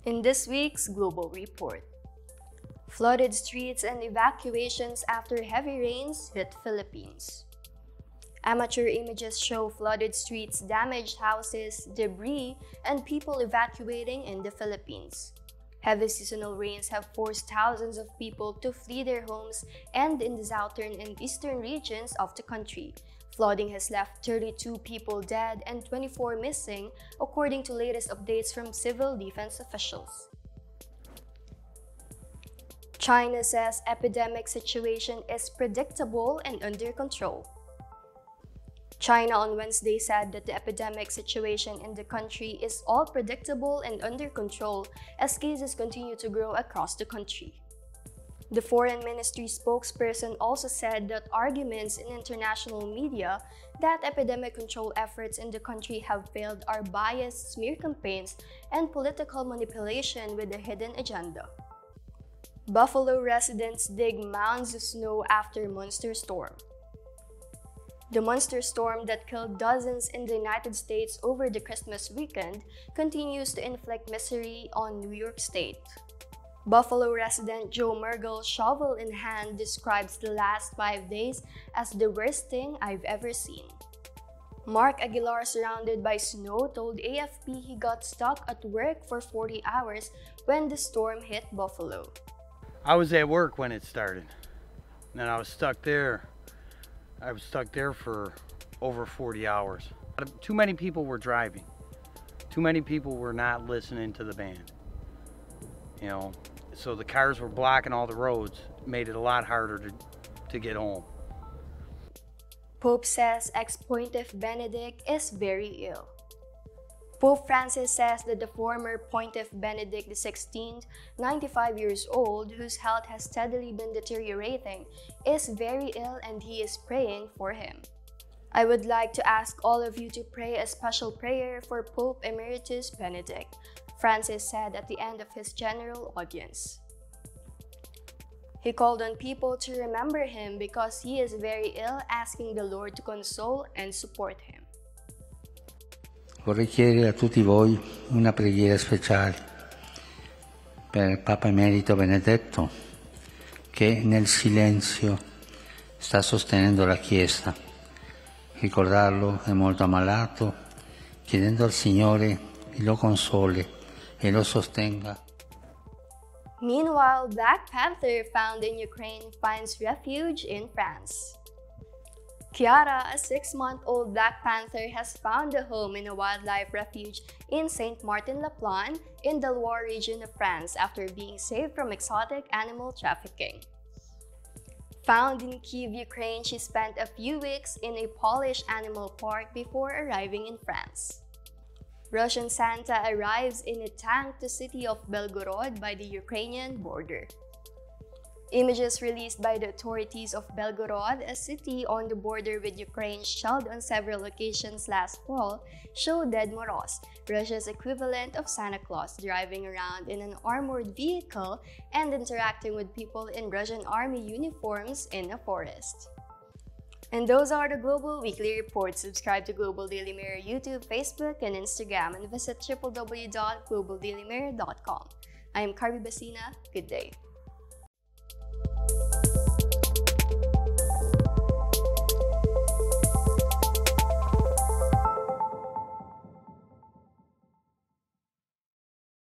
In this week's Global Report, flooded streets and evacuations after heavy rains hit Philippines. Amateur images show flooded streets, damaged houses, debris, and people evacuating in the Philippines. Heavy seasonal rains have forced thousands of people to flee their homes, and in the southern and eastern regions of the country, flooding has left 32 people dead and 24 missing, according to latest updates from civil defense officials. China says epidemic situation is predictable and under control. China on Wednesday said that the epidemic situation in the country is all predictable and under control as cases continue to grow across the country. The Foreign Ministry spokesperson also said that arguments in international media that epidemic control efforts in the country have failed are biased smear campaigns and political manipulation with a hidden agenda. Buffalo residents dig mounds of snow after monster storm. The monster storm that killed dozens in the United States over the Christmas weekend continues to inflict misery on New York State. Buffalo resident Joe Mergel, shovel in hand, describes the last 5 days as the worst thing I've ever seen. Mark Aguilar, surrounded by snow, told AFP he got stuck at work for 40 hours when the storm hit Buffalo. I was at work when it started, and I was stuck there. I was stuck there for over 40 hours. Too many people were driving. Too many people were not listening to the band. You know, so the cars were blocking all the roads, made it a lot harder to get home. Pope says ex-pontiff Benedict is very ill. Pope Francis says that the former pontiff Benedict XVI, 95 years old, whose health has steadily been deteriorating, is very ill and he is praying for him. I would like to ask all of you to pray a special prayer for Pope Emeritus Benedict, Francis said at the end of his general audience. He called on people to remember him because he is very ill, asking the Lord to console and support him. Vorrei chiedere a tutti voi una preghiera speciale per Papa Emerito Benedetto, che nel silenzio sta sostenendo la Chiesa. Ricordarlo è molto ammalato, chiedendo al Signore che lo consoli e lo sostenga. Meanwhile, Black Panther found in Ukraine finds refuge in France. Kiara, a 6-month-old black panther, has found a home in a wildlife refuge in Saint-Martin-la-Plaine in the Loire region of France after being saved from exotic animal trafficking. Found in Kyiv, Ukraine, she spent a few weeks in a Polish animal park before arriving in France. Russian Santa arrives in a tank to city of Belgorod by the Ukrainian border. Images released by the authorities of Belgorod, a city on the border with Ukraine shelled on several occasions last fall, show Ded Moroz, Russia's equivalent of Santa Claus, driving around in an armored vehicle and interacting with people in Russian army uniforms in a forest. And those are the Global Weekly Reports. Subscribe to Global Daily Mirror YouTube, Facebook, and Instagram, and visit www.globaldailymirror.com. I am Carby Basina. Good day.